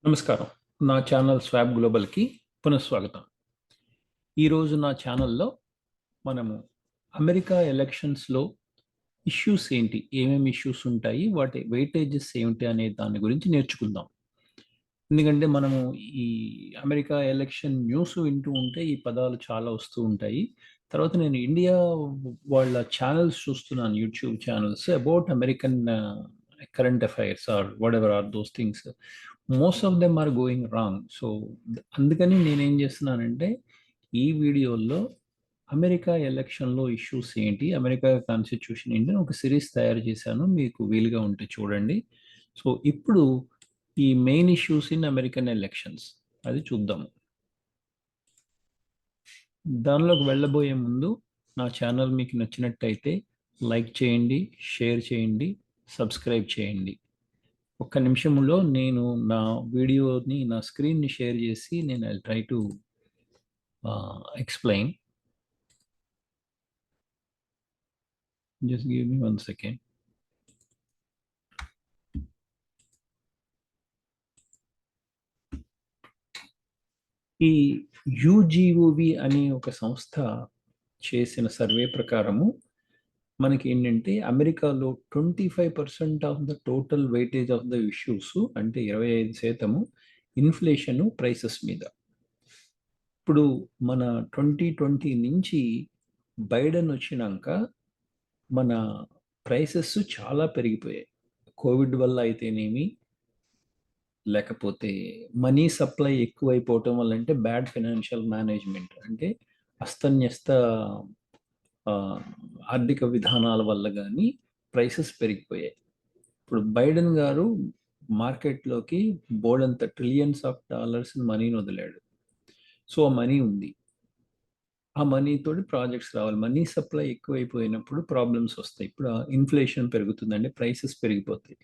నమస్కారం. నా channel swap గ్లోబల్‌కి పునఃస్వాగతం. ఈరోజు నా ఛానల్‌లో మనము అమెరికా ఎలక్షన్స్‌లో ఇష్యూస్ ఏంటి? ఏమేమి ఇష్యూస్ ఉంటాయి? వాటి వెయిటేజెస్ ఏమిటి? అనే దాని గురించి నేర్చుకుందాం. ఎందుకంటే మనము ఈ అమెరికా ఎలక్షన్ న్యూస్ వింటూ ఉంటే ఈ పదాలు చాలా వస్తూ ఉంటాయి. తర్వాత నేను ఇండియా వాళ్ళ ఛానెల్స్ చూస్తున్నాను. YouTube channels about American current affairs or whatever are those things. Most of them are going wrong. So, అందుకని నేనేం చేస్తున్నానంటే ఈ వీడియోల్లో అమెరికా ఎలక్షన్‌లో ఇష్యూస్ ఏంటి? అమెరికా కాన్స్టిట్యూషన్ ఏంటి? అని ఒక సిరీస్ తయారు చేశాను. మీకు వీలుగా ఉంటే చూడండి. సో, ఇప్పుడు ఈ main issues in American elections అది చూద్దాము. దానిలోకి వెళ్ళబోయే ముందు నా ఛానల్ మీకు నచ్చినట్టయితే లైక్ చేయండి, షేర్ చేయండి, సబ్స్క్రైబ్ చేయండి. ఒక్క నిమిషంలో నేను నా వీడియోని నా స్క్రీన్‌ని షేర్ చేసి నేను I try to explain. Just give me 1 second. ఈ యూజీఓవి అనే ఒక సంస్థ చేసిన సర్వే ప్రకారము మనకి ఏంటంటే అమెరికాలో 25% of the total weightage of the issues అంటే 25% ఇన్ఫ్లేషను ప్రైసెస్ మీద. ఇప్పుడు మన 2020 నుంచి బైడెన్ వచ్చినాక మన ప్రైసెస్ చాలా పెరిగిపోయాయి. కోవిడ్ వల్ల అయితేనేమి, లేకపోతే మనీ సప్లై ఎక్కువైపోవటం వల్ల అంటే బ్యాడ్ ఫైనాన్షియల్ మేనేజ్మెంట్ అంటే అస్తన్యస్త ఆర్థిక విధానాల వల్ల కానీ ప్రైసెస్ పెరిగిపోయాయి. ఇప్పుడు బైడెన్ గారు మార్కెట్లోకి బోల్డంత ట్రిలియన్స్ ఆఫ్ డాలర్స్ మనీని వదిలాడు. సో ఆ మనీ ఉంది. ఆ మనీతోటి ప్రాజెక్ట్స్ రావాలి. మనీ సప్లై ఎక్కువైపోయినప్పుడు ప్రాబ్లమ్స్ వస్తాయి. ఇప్పుడు ఇన్ఫ్లేషన్ పెరుగుతుందండి, ప్రైసెస్ పెరిగిపోతాయి.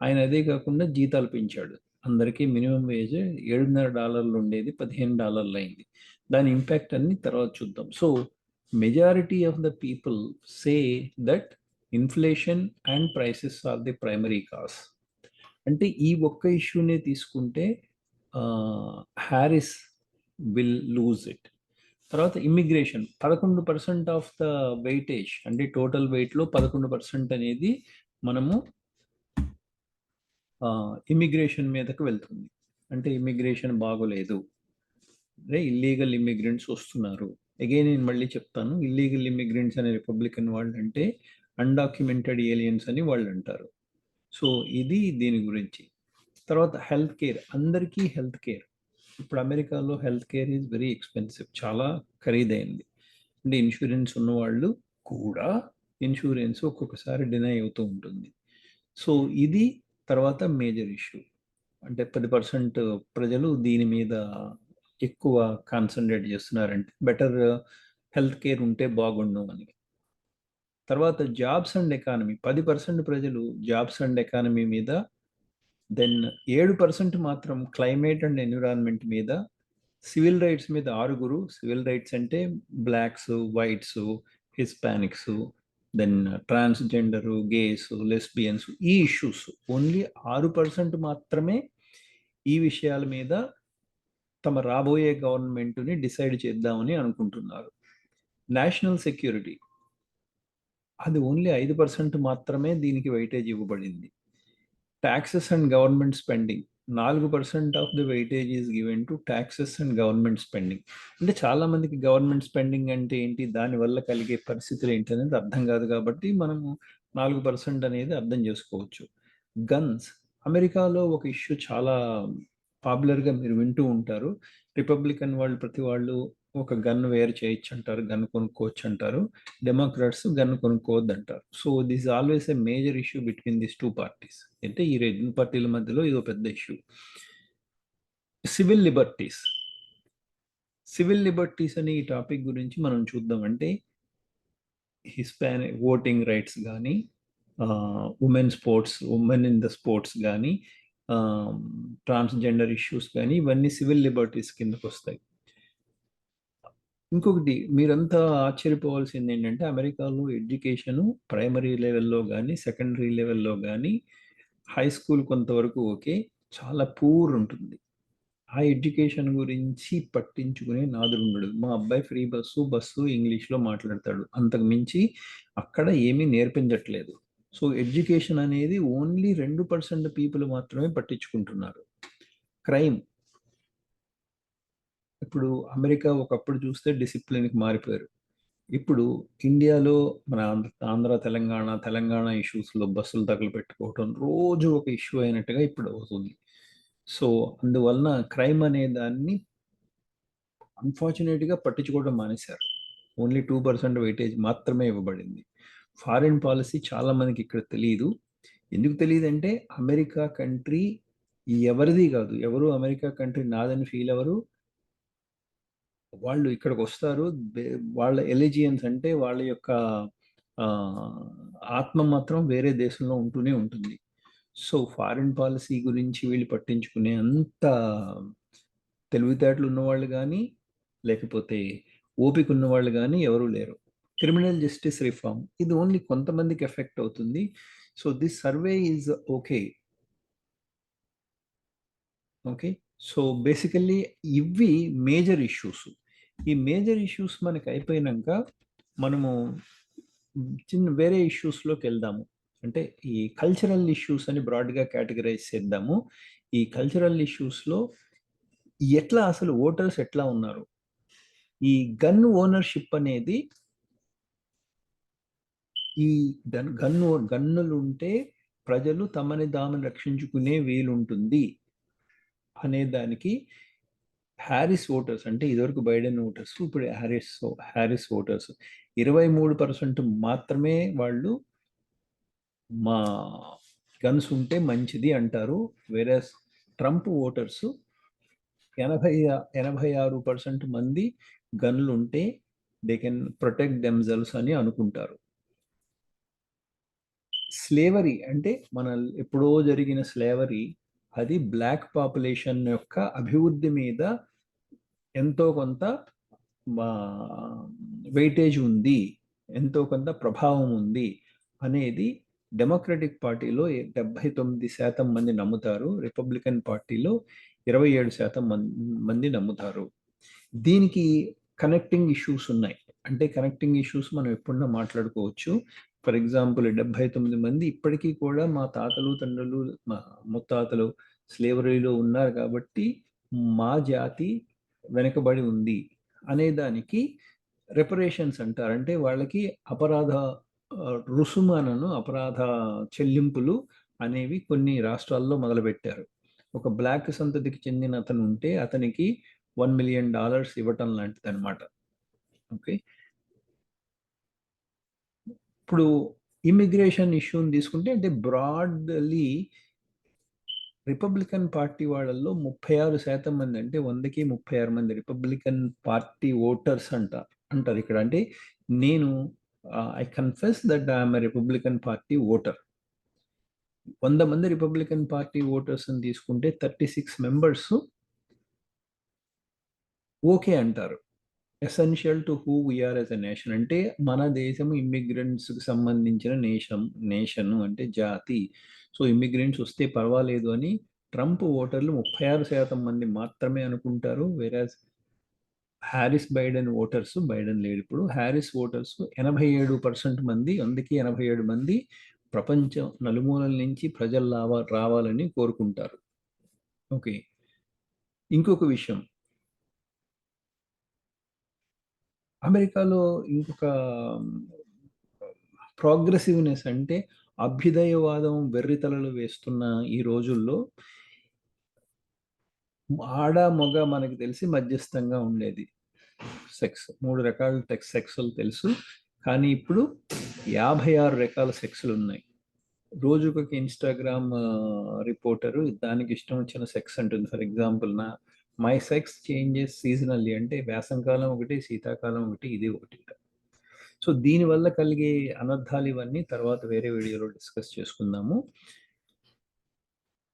ఆయన అదే కాకుండా జీతాలు పెంచాడు. అందరికీ మినిమం వేజ్ $7.5 ఉండేది $15 అయింది. దాని ఇంపాక్ట్ అన్ని తర్వాత చూద్దాం. So majority of the people say that inflation and prices are the primary cause. అంటే ఈ ఒక్క ఇష్యూనే తీసుకుంటే హ్యారిస్ విల్ లూజ్ ఇట్. తర్వాత ఇమ్మిగ్రేషన్ 11% ఆఫ్ ద వెయిటేజ్ అంటే టోటల్ వెయిట్లో 11% అనేది మనము ఇమ్మిగ్రేషన్ మీదకు వెళ్తుంది. అంటే ఇమ్మిగ్రేషన్ బాగోలేదు, ఇల్లీగల్ ఇమ్మిగ్రెంట్స్ వస్తున్నారు. అగైన్ నేను మళ్ళీ చెప్తాను, ఇల్లీగల్ ఇమ్మిగ్రెంట్స్ అనే రిపబ్లికన్ వాళ్ళు అంటే అన్డాక్యుమెంటెడ్ ఏలియన్స్ అని వాళ్ళు అంటారు. సో ఇది దీని గురించి. తర్వాత హెల్త్ కేర్, అందరికీ హెల్త్ కేర్. ఇప్పుడు అమెరికాలో health care is very expensive, చాలా ఖరీదైంది. అంటే ఇన్సూరెన్స్ ఉన్నవాళ్ళు కూడా ఇన్సూరెన్స్ ఒక్కొక్కసారి డినై అవుతూ ఉంటుంది. సో ఇది తర్వాత మేజర్ ఇష్యూ. అంటే 10% ప్రజలు దీని మీద ఎక్కువ కాన్సన్ట్రేట్ చేస్తున్నారంటే బెటర్ హెల్త్ కేర్ ఉంటే బాగుండు అని. తర్వాత జాబ్స్ అండ్ ఎకానమీ, 10% ప్రజలు జాబ్స్ అండ్ ఎకానమీ మీద, దెన్ 7% మాత్రం క్లైమేట్ అండ్ ఎన్విరాన్మెంట్ మీద, సివిల్ రైట్స్ మీద 6. సివిల్ రైట్స్ అంటే blacks, whites, hispanics, then transgender, gays, lesbians, ఈ ఇష్యూస్ ఓన్లీ 6% మాత్రమే ఈ విషయాల మీద తమ రాబోయే గవర్నమెంట్ని డిసైడ్ చేద్దామని అనుకుంటున్నారు. నేషనల్ సెక్యూరిటీ, అది ఓన్లీ 5% మాత్రమే దీనికి వెయిటేజ్ ఇవ్వబడింది. Taxes and government spending, 4% of the weightage is given to taxes and government spending. అంటే చాలా మందికి గవర్నమెంట్ స్పెండింగ్ అంటే ఏంటి, దానివల్ల కలిగే పరిస్థితులు ఏంటి అనేది అర్థం కాదు. కాబట్టి మనము 4% అనేది అర్థం చేసుకోవచ్చు. గన్స్, అమెరికాలో ఒక ఇష్యూ చాలా పాపులర్గా మీరు వింటూ ఉంటారు. రిపబ్లికన్ వాళ్ళు ప్రతి వాళ్ళు ఒక గన్ వేర్ చేయొచ్చు అంటారు, గన్ కొనుక్కోవచ్చు అంటారు. డెమోక్రాట్స్ గన్ కొనుక్కోవద్దు అంటారు. So this always a major issue between this two parties. అంటే ఈ రెండు పార్టీల మధ్యలో ఇది ఒక పెద్ద issue. Civil liberties, civil liberties అనే ఈ టాపిక్ గురించి మనం చూద్దాం. అంటే హిస్పానిక్ ఓటింగ్ రైట్స్ కానీ, ఉమెన్ ఇన్ ద స్పోర్ట్స్ కానీ, ట్రాన్స్జెండర్ ఇష్యూస్ కానీ, ఇవన్నీ సివిల్ లిబర్టీస్ కిందకు వస్తాయి. ఇంకొకటి మీరంతా ఆశ్చర్యపోవాల్సింది ఏంటంటే అమెరికాలో ఎడ్యుకేషను ప్రైమరీ లెవెల్లో కానీ, సెకండరీ లెవెల్లో కానీ, హై స్కూల్ కొంతవరకు ఓకే, చాలా పూర్ ఉంటుంది. ఆ ఎడ్యుకేషన్ గురించి పట్టించుకునే నాదుడుండడు. మా అబ్బాయి ఫ్రీ బస్సు ఇంగ్లీష్‌లో మాట్లాడతాడు. అంతకు మించి అక్కడ ఏమీ నేర్పించట్లేదు. సో, ఎడ్యుకేషన్ అనేది ఓన్లీ 2% పీపుల్ మాత్రమే పట్టించుకుంటున్నారు. క్రైమ్ ఇప్పుడు అమెరికా ఒకప్పుడు చూస్తే డిసిప్లిన్‌కి మారిపోయారు. ఇప్పుడు ఇండియాలో మన తెలంగాణ ఇష్యూస్‌లో బస్సులు తగలబెట్టుకోవటం రోజు ఒక ఇష్యూ అయినట్టుగా ఇప్పుడు అవుతుంది. సో, అందువలన క్రైమ్ అనే దాన్ని అన్‌ఫార్చునేట్‌గా పట్టించుకోవడం మానేశారు. ఓన్లీ 2% వెయిటేజ్ మాత్రమే ఇవ్వబడింది. ఫారిన్ పాలిసీ చాలా మందికి ఇక్కడ తెలీదు. ఎందుకు తెలీదంటే అమెరికా కంట్రీ ఎవరిది కాదు. ఎవరు అమెరికా కంట్రీ నాదని ఫీల్ అవ్వరు. వాళ్ళు ఇక్కడికొస్తారు. బె వాళ్ళ ఎలిజియన్స్ అంటే వాళ్ళ యొక్క ఆహ్, ఆత్మ మాత్రం వేరే దేశంలో ఉంటూనే ఉంటుంది. సో, ఫారిన్ పాలిసీ గురించి వీళ్ళు పట్టించుకునే అంత తెలివితేటలు ఉన్నవాళ్ళు గానీ, లేకపోతే ఓపిక ఉన్నవాళ్ళు గానీ ఎవరూ లేరు. క్రిమినల్ జస్టిస్ రిఫార్మ్ ఇది ఓన్లీ కొంతమందికి ఎఫెక్ట్ అవుతుంది. So, this survey is okay. Okay. So, basically ఇవి మేజర్ ఇష్యూస్. ఈ మేజర్ ఇష్యూస్ మనకయిపోయినంక మనము చిన్న వేరే ఇష్యూస్‌లోకెళ్దాము. అంటే ఈ కల్చరల్ ఇష్యూస్ అని బ్రాడ్‌గా కేటగరైజ్ చేద్దాము. ఈ కల్చరల్ ఇష్యూస్‌లో ఎట్లా అసలు వోటర్స్ ఎట్లా ఉన్నారు? ఈ గన్ ఓనర్‌షిప్ అనేది ఈ గన్నులుంటే ప్రజలు తమని తాము రక్షించుకునే వీలుంటుంది అనే దానికి హారిస్ ఓటర్స్ అంటే ఇదివరకు బైడెన్ ఓటర్స్ ఇప్పుడు హారిస్ ఓటర్స్ 23% మాత్రమే వాళ్ళు మా గన్స్ ఉంటే మంచిది అంటారు. వేరస్ ట్రంప్ ఓటర్స్ 80 86% మంది గన్లుంటే దే కెన్ ప్రొటెక్ట్ దెమ్‌సెల్వ్స్ అని అనుకుంటారు. స్లేవరీ అంటే మన ఎప్పుడో జరిగిన స్లేవరీ అది బ్లాక్ పాపులేషన్ యొక్క అభివృద్ధి మీద ఎంతో కొంత మా వెయిటేజ్ ఉంది. ఎంతో కొంత ప్రభావం ఉంది అనేది డెమోక్రటిక్ పార్టీలో 79% మంది నమ్ముతారు. రిపబ్లికన్ పార్టీలో 27% మంది నమ్ముతారు. దీనికి కనెక్టింగ్ ఇష్యూస్ ఉన్నాయి. అంటే కనెక్టింగ్ ఇష్యూస్ మనం ఎప్పుడన్నా మాట్లాడుకోవచ్చు. ఫర్ ఎగ్జాంపుల్ 79 మంది ఇప్పటికీ కూడా మా తాతలు, తండ్రులు, మా ముత్తాతలు స్లేవరీలో ఉన్నారు కాబట్టి మా జాతి వెనకబడి ఉంది అనేదానికి రెపరేషన్స్ అంటారు. అంటే వాళ్ళకి అపరాధ అపరాధ చెల్లింపులు అనేవి కొన్ని రాష్ట్రాల్లో మొదలుపెట్టారు. ఒక బ్లాక్ సంతతికి చెందిన అతను ఉంటే అతనికి $1,000,000 ఇవ్వటం లాంటిదనమాట. ఓకే. ఇప్పుడు ఇమ్మిగ్రేషన్ ఇష్యూని తీసుకుంటే అంటే బ్రాడ్‌లీ రిపబ్లికన్ పార్టీ వాళ్ళల్లో 36% మంది అంటే 100కి 36 మంది రిపబ్లికన్ పార్టీ ఓటర్స్ అంటారు ఇక్కడ. అంటే నేను I confess that I am a Republican party voter. 100 మంది రిపబ్లికన్ పార్టీ ఓటర్స్‌ని తీసుకుంటే 36 మెంబర్స్ ఓకే అంటారు. Essential to who we are as a nation అంటే మన దేశం ఇమ్మిగ్రెంట్స్‌కి సంబంధించిన నేషను అంటే జాతి. సో, ఇమ్మిగ్రెంట్స్ వస్తే పర్వాలేదు అని ట్రంప్ ఓటర్లు 36% మంది మాత్రమే అనుకుంటారు. వేరాజ్ బైడెన్ లేడిప్పుడు. హారిస్ ఓటర్స్ 87% మంది 100కి 87 మంది ప్రపంచం నలుమూలల నుంచి ప్రజలు రావాలని కోరుకుంటారు. ఓకే. ఇంకొక విషయం అమెరికాలో ఇంకొక ప్రోగ్రెసివ్‌నెస్ అంటే అభ్యుదయవాదం వెర్రితలలు వేస్తున్న ఈ రోజుల్లో ఆడ, మగ మనకు తెలిసి మధ్యస్థంగా ఉండేది. 3 రకాల సెక్సులు తెలుసు. కానీ ఇప్పుడు 56 రకాల సెక్సులున్నాయి. రోజుకొక ఇన్‌స్టాగ్రామ్ రిపోర్టరు దానికి ఇష్టం వచ్చిన సెక్స్ అంటుంది. For example my sex changes seasonally అంటే వేసవికాలం ఒకటి, శీతాకాలం ఒకటి, ఇది ఒకటి. సో, దీనివల్ల కలిగే అనర్థాలు ఇవన్నీ తర్వాత వేరే వీడియోలో డిస్కస్ చేసుకుందాము.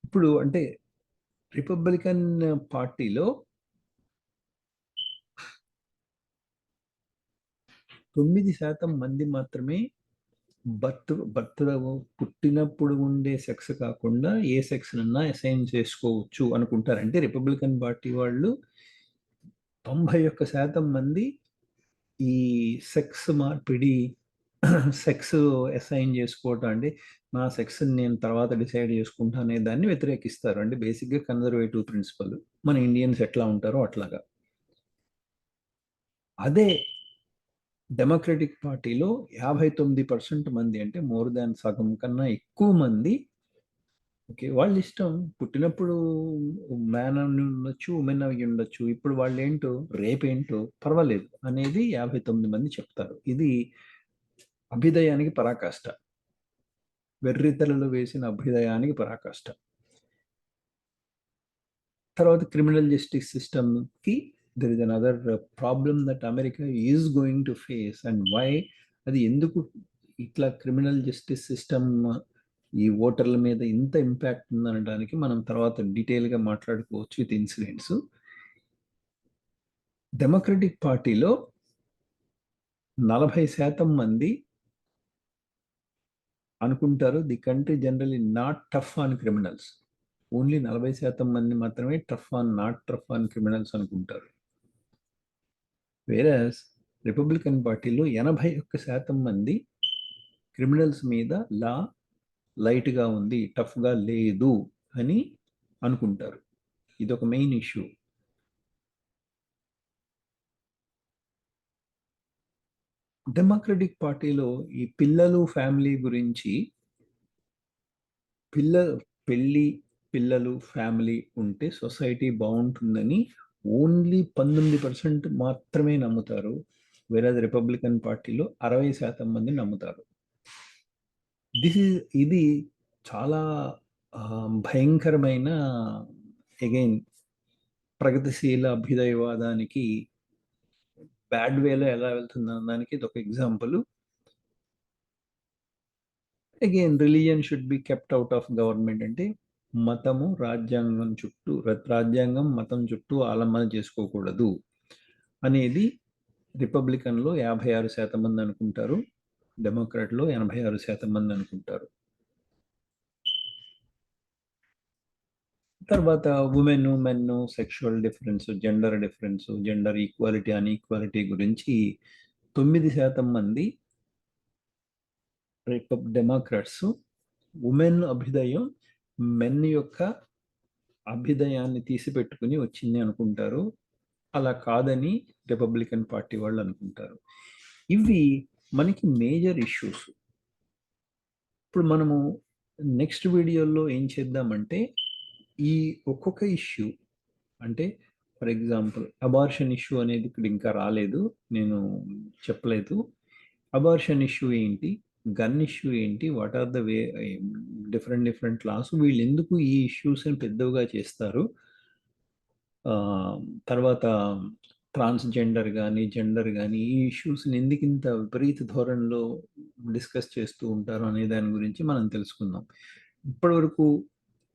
ఇప్పుడు అంటే రిపబ్లికన్ పార్టీలో 9% మంది మాత్రమే బర్త్ పుట్టినప్పుడు ఉండే సెక్స్ కాకుండా ఏ సెక్స్ నన్నా అసైన్ చేసుకోవచ్చు అనుకుంటారు. అంటే రిపబ్లికన్ పార్టీ వాళ్ళు 91% మంది ఈ సెక్స్ మార్పిడి సెక్స్ అసైన్ చేసుకోవటం అంటే నా సెక్స్ నేను తర్వాత డిసైడ్ చేసుకుంటా అనే దాన్ని వ్యతిరేకిస్తారు. అంటే బేసిక్గా కన్జర్వేటివ్ ప్రిన్సిపల్ మన ఇండియన్స్ ఎట్లా ఉంటారో అట్లాగా. అదే డెమోక్రటిక్ పార్టీలో 59% మంది, అంటే మోర్ దాన్ సగం కన్నా ఎక్కువ మంది, ఓకే వాళ్ళ ఇష్టం, పుట్టినప్పుడు మ్యాన్ అని ఉండొచ్చు, ఉమెన్ అయి ఉండొచ్చు, ఇప్పుడు వాళ్ళు ఏంటో రేపేంటో పర్వాలేదు అనేది 59 మంది చెప్తారు. ఇది అభ్యుదయానికి పరాకాష్ట, వెర్రితలలో వేసిన అభ్యుదయానికి పరాకాష్ట. తర్వాత క్రిమినల్ జస్టిస్ సిస్టమ్కి there is another problem that America is going to face and why, అది ఎందుకు ఇట్లా క్రిమినల్ జస్టిస్ సిస్టమ్ ఈ ఓటర్ల మీద ఇంత ఇంపాక్ట్ ఉందనడానికి మనం తర్వాత డీటెయిల్గా మాట్లాడుకోవచ్చు విత్ ఇన్సిడెంట్స్. డెమోక్రటిక్ పార్టీలో 40% మంది అనుకుంటారు the country generally not tough on criminals. Only 40% మంది మాత్రమే నాట్ టఫ్ ఆన్ క్రిమినల్స్ అనుకుంటారు. వేరస్ రిపబ్లికన్ పార్టీలో 81% మంది క్రిమినల్స్ మీద లా లైట్గా ఉంది, టఫ్గా లేదు అని అనుకుంటారు. ఇది ఒక మెయిన్ ఇష్యూ. డెమోక్రటిక్ పార్టీలో ఈ పిల్లలు ఫ్యామిలీ గురించి, పెళ్ళి పిల్లలు ఫ్యామిలీ ఉంటే సొసైటీ బాగుంటుందని ఓన్లీ 19% మాత్రమే నమ్ముతారు. వేరే రిపబ్లికన్ పార్టీలో 60% మంది నమ్ముతారు. ఇది చాలా భయంకరమైన, అగైన్ ప్రగతిశీల అభ్యుదయవాదానికి బ్యాడ్ వేలో ఎలా వెళ్తుంది అనడానికి ఇది ఒక example. Again religion should be kept out of government, అంటే మతము రాజ్యాంగం మతం చుట్టూ ఆలంబన చేసుకోకూడదు అనేది రిపబ్లికన్లో 56% మంది అనుకుంటారు, డెమోక్రాట్లో 86% మంది అనుకుంటారు. తర్వాత women men, sexual difference, gender equality inequality గురించి 9% మంది డెమోక్రాట్స్ ఉమెన్ అభ్యుదయం మెన్ యొక్క అభ్యుదయాన్ని తీసిపెట్టుకుని వచ్చింది అనుకుంటారు. అలా కాదని రిపబ్లికన్ పార్టీ వాళ్ళు అనుకుంటారు. ఇవి మనకి మేజర్ ఇష్యూస్. ఇప్పుడు మనము నెక్స్ట్ వీడియోలో ఏం చేద్దామంటే ఈ ఒక్కొక్క ఇష్యూ, అంటే ఫర్ ఎగ్జాంపుల్ అబార్షన్ ఇష్యూ అనేది ఇక్కడ ఇంకా రాలేదు, నేను చెప్పలేదు. అబార్షన్ ఇష్యూ ఏంటి, గన్ ఇష్యూ ఏంటి, what are the way different laws, వీళ్ళు ఎందుకు ఈ ఇష్యూస్ని పెద్దవిగా చేస్తారు, తర్వాత ట్రాన్స్జెండర్ కానీ జెండర్ కానీ ఈ ఇష్యూస్ని ఎందుకు ఇంత విపరీత ధోరణిలో డిస్కస్ చేస్తూ ఉంటారు అనే దాని గురించి మనం తెలుసుకుందాం. ఇప్పటివరకు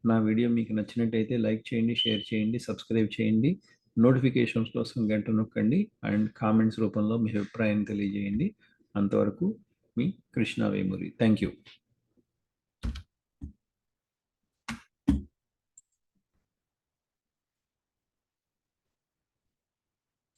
నా వీడియో మీకు నచ్చినట్టయితే లైక్ చేయండి, షేర్ చేయండి, సబ్స్క్రైబ్ చేయండి, నోటిఫికేషన్స్ కోసం గంట నొక్కండి అండ్ కామెంట్స్ రూపంలో మీ అభిప్రాయం తెలియజేయండి. అంతవరకు మీ కృష్ణ వేమూరి. Thank you.